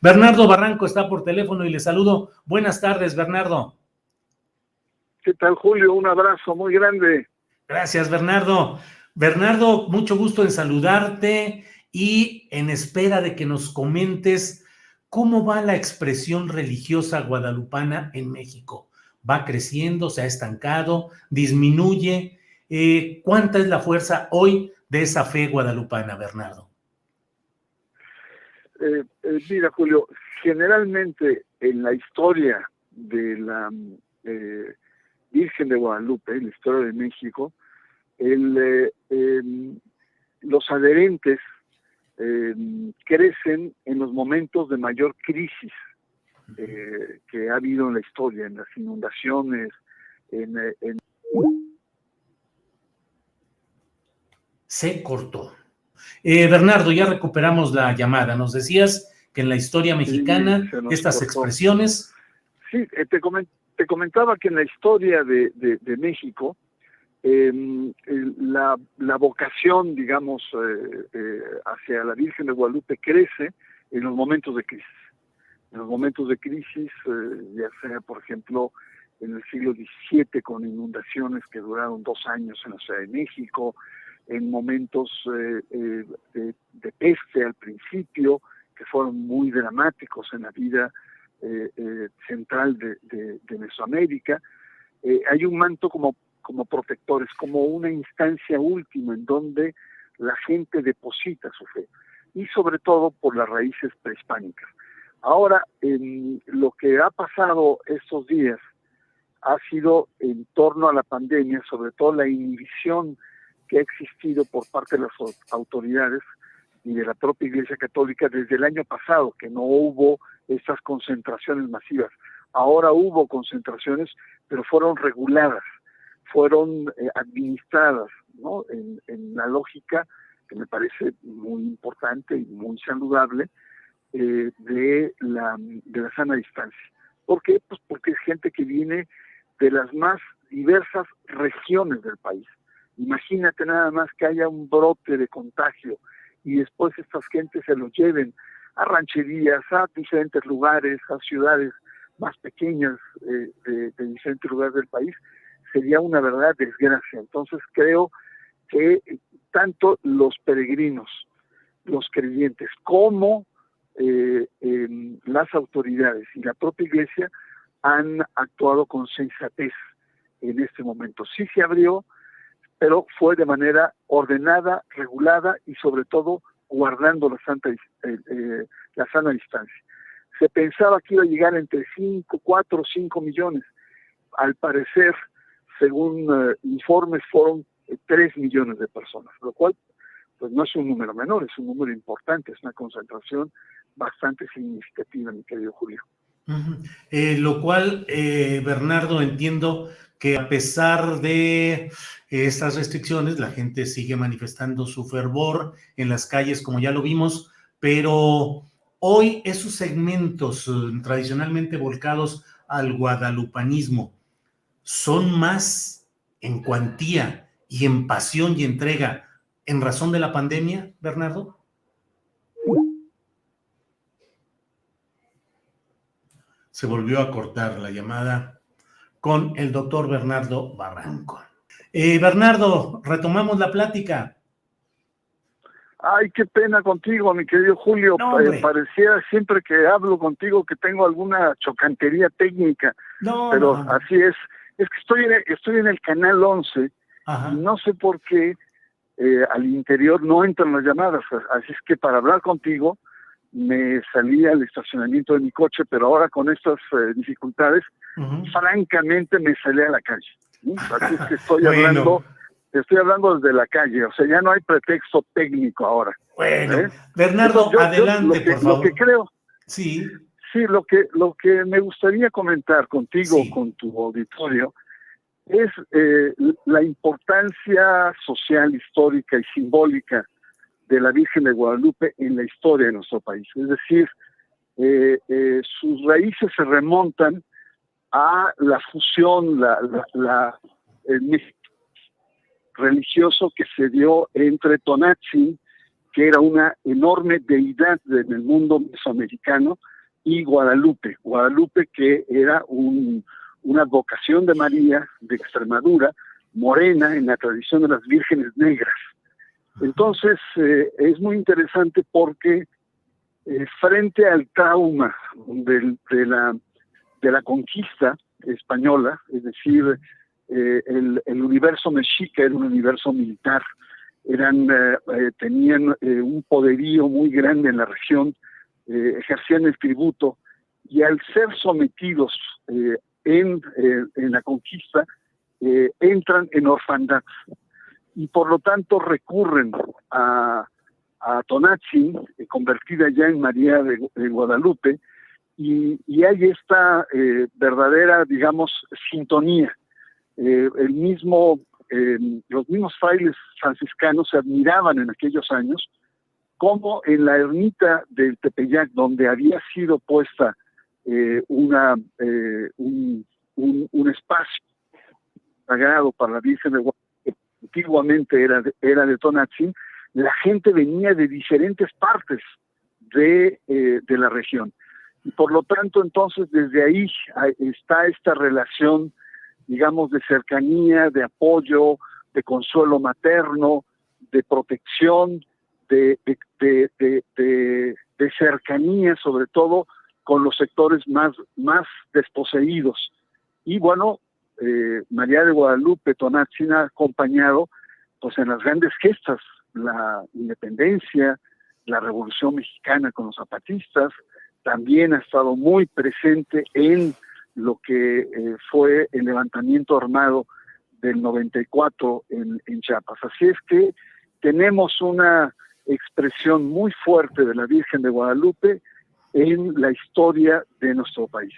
Bernardo Barranco está por teléfono y le saludo. Buenas tardes, Bernardo. ¿Qué tal, Julio? Un abrazo muy grande. Gracias, Bernardo. Bernardo, mucho gusto en saludarte y en espera de que nos comentes cómo va la expresión religiosa guadalupana en México. ¿Va creciendo, se ha estancado, disminuye? ¿Cuánta es la fuerza hoy de esa fe guadalupana, Bernardo? Mira, Julio, generalmente en la historia de la Virgen de Guadalupe, en la historia de México, los adherentes crecen en los momentos de mayor crisis que ha habido en la historia, en las inundaciones, Se cortó. Bernardo, ya recuperamos la llamada. Nos decías que en la historia mexicana, sí, estas expresiones... Sí, te comentaba que en la historia de México, la vocación, digamos, hacia la Virgen de Guadalupe crece en los momentos de crisis. En los momentos de crisis, ya sea, por ejemplo, en el siglo XVII, con inundaciones que duraron 2 años en la Ciudad de México, en momentos de peste al principio, que fueron muy dramáticos en la vida central de Mesoamérica. Hay un manto como protectores, como una instancia última en donde la gente deposita su fe, y sobre todo por las raíces prehispánicas. Ahora, lo que ha pasado estos días ha sido en torno a la pandemia, sobre todo la inhibición que ha existido por parte de las autoridades y de la propia Iglesia Católica desde el año pasado, que no hubo estas concentraciones masivas. Ahora hubo concentraciones, pero fueron reguladas, fueron administradas, ¿no? En la lógica que me parece muy importante y muy saludable de la sana distancia. ¿Por qué? Pues porque es gente que viene de las más diversas regiones del país. Imagínate nada más que haya un brote de contagio y después estas gentes se lo lleven a rancherías, a diferentes lugares, a ciudades más pequeñas de diferentes lugares del país. Sería una verdadera desgracia. Entonces creo que tanto los peregrinos, los creyentes, como las autoridades y la propia Iglesia han actuado con sensatez en este momento. Sí se abrió, pero fue de manera ordenada, regulada y sobre todo guardando la sana distancia. Se pensaba que iba a llegar entre 4 o 5 millones. Al parecer, según informes, fueron 3 millones de personas, lo cual pues no es un número menor, es un número importante, es una concentración bastante significativa, mi querido Julio. Lo cual, Bernardo, entiendo que a pesar de estas restricciones, la gente sigue manifestando su fervor en las calles, como ya lo vimos, pero hoy esos segmentos tradicionalmente volcados al guadalupanismo son más en cuantía y en pasión y entrega en razón de la pandemia, Bernardo. Se volvió a cortar la llamada con el doctor Bernardo Barranco. Bernardo, retomamos la plática. Ay, qué pena contigo, mi querido Julio. No, parecía siempre que hablo contigo que tengo alguna chocantería técnica, pero así es. Es que estoy en el canal 11. Ajá. Y no sé por qué al interior no entran las llamadas. Así es que para hablar contigo me salí al estacionamiento de mi coche, pero ahora con estas dificultades, francamente me salí a la calle. Así es que estoy hablando desde la calle, o sea, ya no hay pretexto técnico ahora. Bueno, Bernardo, adelante, por favor. Lo que creo, sí, lo que me gustaría comentar contigo, con tu auditorio, es la importancia social, histórica y simbólica de la Virgen de Guadalupe en la historia de nuestro país. Es decir, sus raíces se remontan a la fusión, el religioso que se dio entre Tonantzin, que era una enorme deidad en el mundo mesoamericano, y Guadalupe, que era una advocación de María de Extremadura, morena en la tradición de las vírgenes negras. Entonces, es muy interesante porque frente al trauma de la conquista española, es decir, el universo mexica era un universo militar, tenían un poderío muy grande en la región, ejercían el tributo, y al ser sometidos en la conquista, entran en orfandad, y por lo tanto recurren a Tonantzin, convertida ya en María de Guadalupe, y hay esta verdadera, digamos, sintonía. Los mismos frailes franciscanos se admiraban en aquellos años cómo en la ermita del Tepeyac, donde había sido puesta un espacio sagrado para la Virgen de Guadalupe, que antiguamente era de Tonantzin, la gente venía de diferentes partes de la región. Y por lo tanto, entonces, desde ahí está esta relación, digamos, de cercanía, de apoyo, de consuelo materno, de protección, de cercanía, sobre todo con los sectores más desposeídos. Y bueno, María de Guadalupe, Tonantzin ha acompañado pues en las grandes gestas, la independencia, la Revolución Mexicana con los zapatistas, también ha estado muy presente en lo que fue el levantamiento armado del 94 en Chiapas. Así es que tenemos una expresión muy fuerte de la Virgen de Guadalupe en la historia de nuestro país.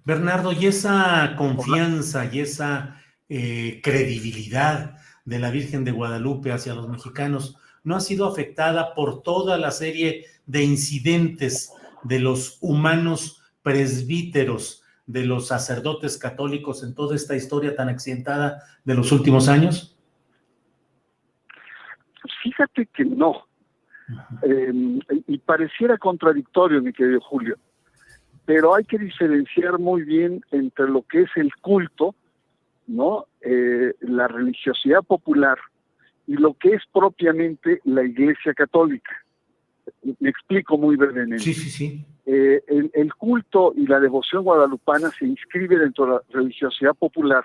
Bernardo, y esa confianza y esa credibilidad de la Virgen de Guadalupe hacia los mexicanos no ha sido afectada por toda la serie de incidentes de los humanos presbíteros, de los sacerdotes católicos en toda esta historia tan accidentada de los últimos años? Fíjate que no. Y pareciera contradictorio, mi querido Julio, pero hay que diferenciar muy bien entre lo que es el culto, ¿no? La religiosidad popular, y lo que es propiamente la Iglesia Católica. Me explico muy brevemente. Sí. El culto y la devoción guadalupana se inscribe dentro de la religiosidad popular,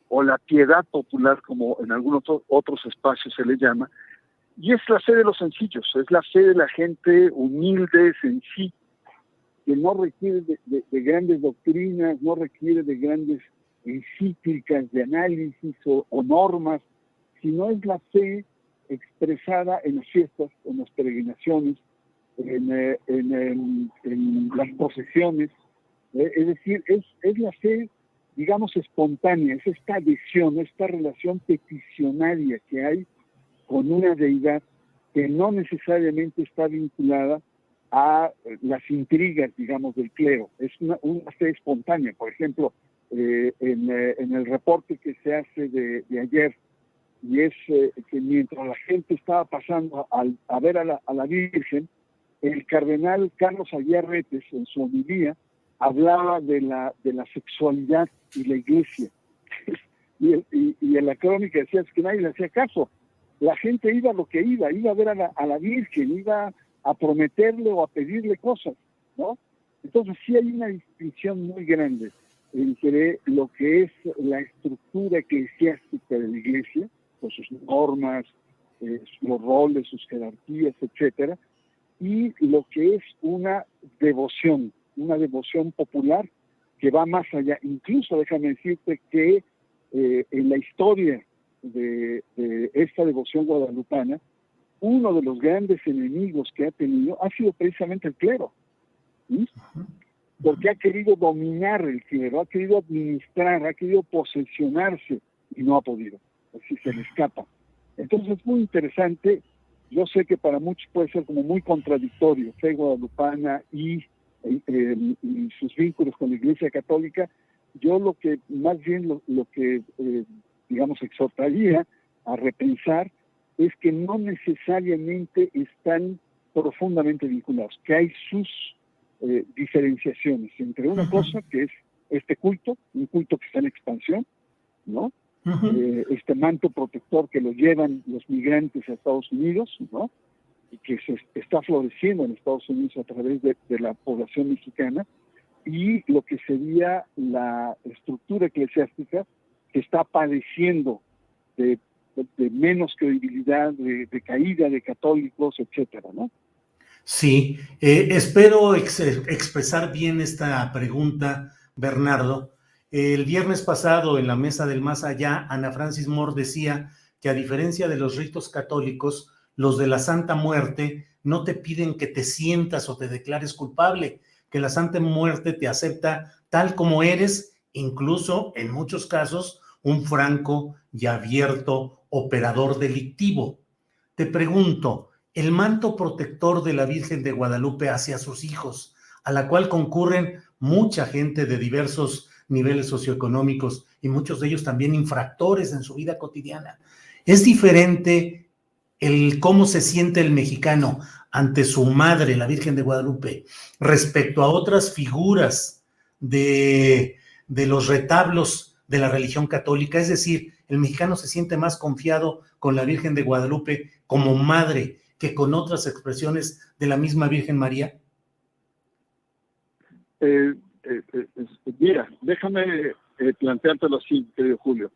o la piedad popular, como en algunos otros espacios se le llama, y es la fe de los sencillos, es la fe de la gente humilde, sencilla, que no requiere de grandes doctrinas, no requiere de grandes encíclicas de análisis o normas, sino es la fe expresada en las fiestas, en las peregrinaciones, en las procesiones, es decir, es la fe, digamos, espontánea, es esta adhesión, esta relación peticionaria que hay con una deidad que no necesariamente está vinculada a las intrigas, digamos, del clero. Es una fe espontánea. Por ejemplo, en el reporte que se hace de ayer, y es que mientras la gente estaba pasando a ver a la Virgen, el cardenal Carlos Aguiar Retes, en su homilía, hablaba de la sexualidad y la iglesia. y en la crónica decía que nadie le hacía caso. La gente iba a lo que iba a ver a la Virgen, iba a prometerle o a pedirle cosas, ¿no? Entonces sí hay una distinción muy grande entre lo que es la estructura eclesiástica de la iglesia, con sus normas, los roles, sus jerarquías, etcétera, y lo que es una devoción popular que va más allá. Incluso déjame decirte que en la historia de esta devoción guadalupana, uno de los grandes enemigos que ha tenido ha sido precisamente el clero, ¿sí? Porque ha querido dominar el clero, ha querido administrar, ha querido posesionarse y no ha podido, así se le escapa. Entonces es muy interesante. Yo sé que para muchos puede ser como muy contradictorio fe guadalupana y sus vínculos con la Iglesia Católica. Yo lo que más bien lo que digamos exhortaría a repensar es que no necesariamente están profundamente vinculados, que hay sus diferenciaciones entre una cosa que es este culto, un culto que está en expansión, ¿no? Este manto protector que lo llevan los migrantes a Estados Unidos, ¿no? Y que se está floreciendo en Estados Unidos a través de la población mexicana, y lo que sería la estructura eclesiástica que está padeciendo de menos credibilidad, de caída de católicos, etcétera, ¿no? Sí, espero expresar bien esta pregunta, Bernardo. El viernes pasado, en la Mesa del Más Allá, Ana Francis Moore decía que, a diferencia de los ritos católicos, los de la Santa Muerte no te piden que te sientas o te declares culpable, que la Santa Muerte te acepta tal como eres, incluso en muchos casos un franco y abierto operador delictivo. Te pregunto, el manto protector de la Virgen de Guadalupe hacia sus hijos, a la cual concurren mucha gente de diversos niveles socioeconómicos y muchos de ellos también infractores en su vida cotidiana. ¿Es diferente el cómo se siente el mexicano ante su madre, la Virgen de Guadalupe, respecto a otras figuras de los retablos de la religión católica? Es decir, el mexicano se siente más confiado con la Virgen de Guadalupe como madre que con otras expresiones de la misma Virgen María. Mira, déjame planteártelo así, querido Julio.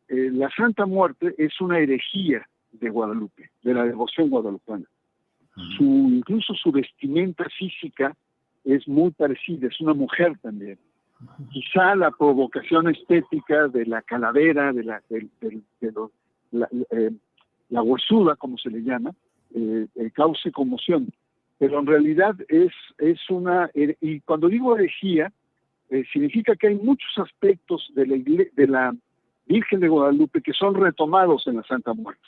La Santa Muerte es una herejía de Guadalupe, de la devoción guadalupana. Incluso su vestimenta física es muy parecida, es una mujer también. Quizá la provocación estética de la calavera, la huesuda, como se le llama, cause conmoción. Pero en realidad es una... Y cuando digo herejía, significa que hay muchos aspectos de la Virgen de Guadalupe que son retomados en la Santa Muerte.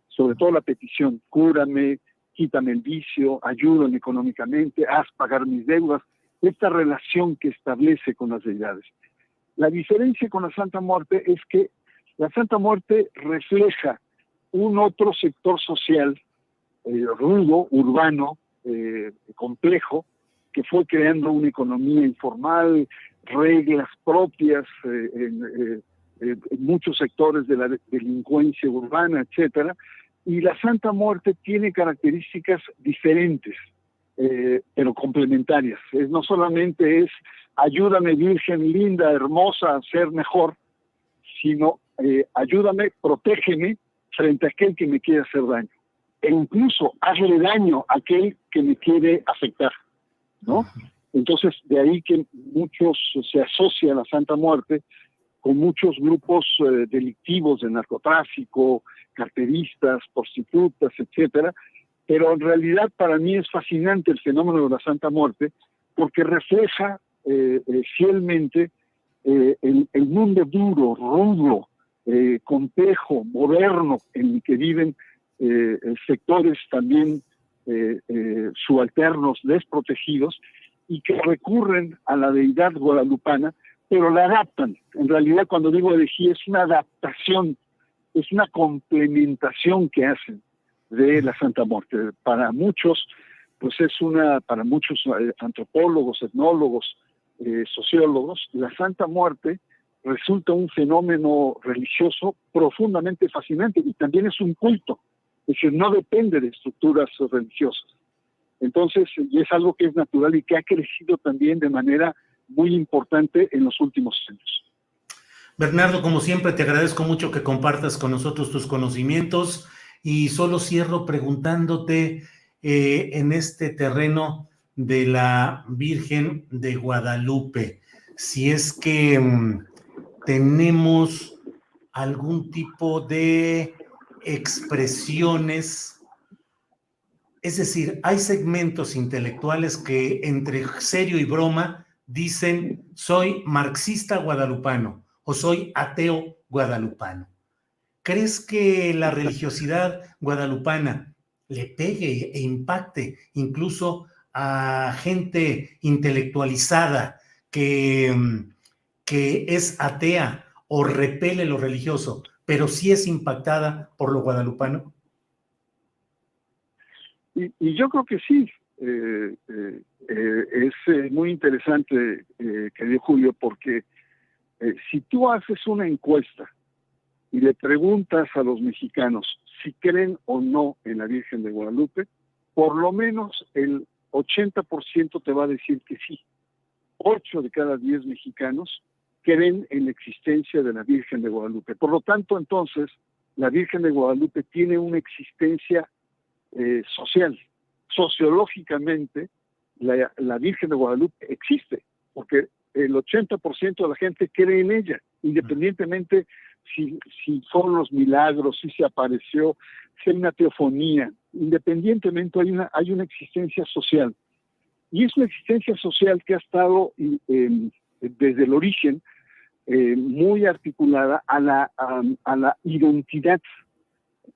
Sobre todo la petición, cúrame, quítame el vicio, ayúdame económicamente, haz pagar mis deudas. Esta relación que establece con las deidades. La diferencia con la Santa Muerte es que la Santa Muerte refleja un otro sector social rudo, urbano, complejo, que fue creando una economía informal, reglas propias en muchos sectores de la delincuencia urbana, etcétera, y la Santa Muerte tiene características diferentes, pero complementarias. No solamente es ayúdame, Virgen linda, hermosa, a ser mejor, sino ayúdame, protégeme frente a aquel que me quiere hacer daño. E incluso hazle daño a aquel que me quiere afectar, ¿no? Entonces, de ahí que muchos se asocia a la Santa Muerte con muchos grupos delictivos de narcotráfico, carteristas, prostitutas, etcétera. Pero en realidad para mí es fascinante el fenómeno de la Santa Muerte porque refleja fielmente el mundo duro, rudo, complejo, moderno en el que viven sectores también subalternos, desprotegidos, y que recurren a la deidad guadalupana, pero la adaptan. En realidad, cuando digo herejía, es una adaptación, es una complementación que hacen de la Santa Muerte. Para muchos, pues para muchos antropólogos, etnólogos, sociólogos, la Santa Muerte resulta un fenómeno religioso profundamente fascinante y también es un culto, es decir, no depende de estructuras religiosas. Entonces, y es algo que es natural y que ha crecido también de manera muy importante en los últimos años. Bernardo, como siempre, te agradezco mucho que compartas con nosotros tus conocimientos y solo cierro preguntándote en este terreno de la Virgen de Guadalupe, si es que tenemos algún tipo de expresiones, es decir, hay segmentos intelectuales que entre serio y broma dicen soy marxista guadalupano o soy ateo guadalupano. ¿Crees que la religiosidad guadalupana le pegue e impacte incluso a gente intelectualizada que es atea o repele lo religioso, pero sí es impactada por lo guadalupano. Y yo creo que sí. Es muy interesante, querido Julio, porque si tú haces una encuesta y le preguntas a los mexicanos si creen o no en la Virgen de Guadalupe, por lo menos el 80% te va a decir que sí. 8 de cada 10 mexicanos creen en la existencia de la Virgen de Guadalupe. Por lo tanto, entonces, la Virgen de Guadalupe tiene una existencia social. Sociológicamente, la Virgen de Guadalupe existe, porque el 80% de la gente cree en ella, independientemente si fueron los milagros, si se apareció, si hay una teofonía, independientemente hay una existencia social. Y es una existencia social que ha estado desde el origen muy articulada a la identidad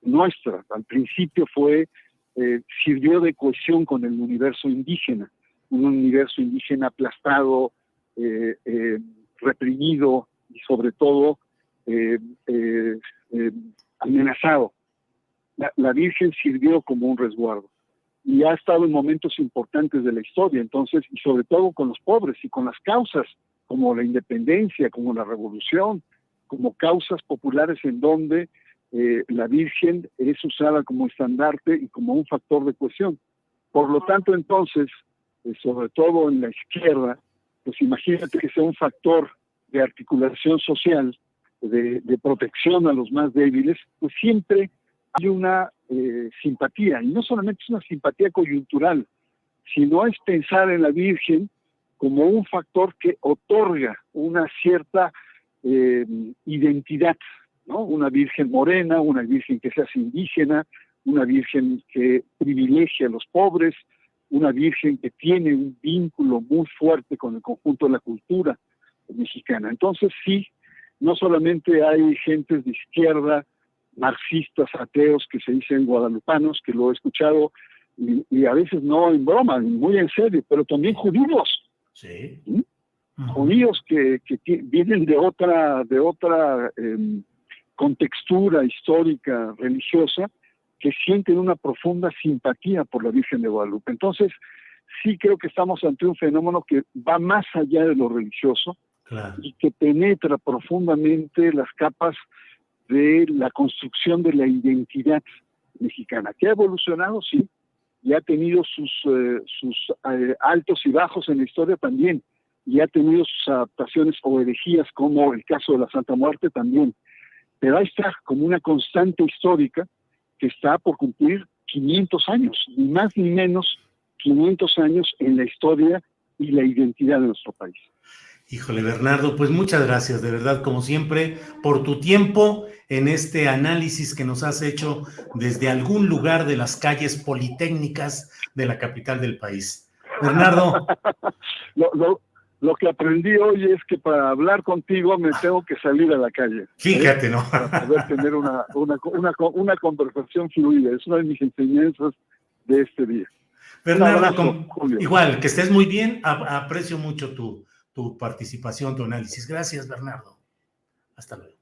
nuestra. Al principio sirvió de cohesión con el universo indígena, un universo indígena aplastado, reprimido y sobre todo amenazado. La Virgen sirvió como un resguardo y ha estado en momentos importantes de la historia, entonces, y sobre todo con los pobres y con las causas como la independencia, como la revolución, como causas populares en donde la Virgen es usada como estandarte y como un factor de cohesión. Por lo tanto, entonces, sobre todo en la izquierda, pues imagínate que sea un factor de articulación social, de protección a los más débiles, pues siempre hay una simpatía, y no solamente es una simpatía coyuntural, sino es pensar en la Virgen como un factor que otorga una cierta identidad, ¿no? Una Virgen morena, una Virgen que se hace indígena, una Virgen que privilegia a los pobres, una Virgen que tiene un vínculo muy fuerte con el conjunto de la cultura mexicana. Entonces sí, no solamente hay gentes de izquierda, marxistas, ateos, que se dicen guadalupanos, que lo he escuchado, y a veces no en broma, muy en serio, pero también judíos. Sí. ¿Sí? Judíos que vienen de otra contextura histórica, religiosa, que sienten una profunda simpatía por la Virgen de Guadalupe. Entonces, sí creo que estamos ante un fenómeno que va más allá de lo religioso, claro, y que penetra profundamente las capas de la construcción de la identidad mexicana, que ha evolucionado, sí, y ha tenido sus altos y bajos en la historia también, y ha tenido sus adaptaciones o herejías, como el caso de la Santa Muerte también. Pero ahí está como una constante histórica que está por cumplir 500 años, ni más ni menos 500 años en la historia y la identidad de nuestro país. Híjole, Bernardo, pues muchas gracias, de verdad, como siempre, por tu tiempo en este análisis que nos has hecho desde algún lugar de las calles politécnicas de la capital del país. Bernardo. Lo que aprendí hoy es que para hablar contigo me tengo que salir a la calle. Fíjate, ¿no? Para poder tener una conversación fluida. Es una de mis enseñanzas de este día. Bernardo, igual, que estés muy bien. Aprecio mucho tu participación, tu análisis. Gracias, Bernardo. Hasta luego.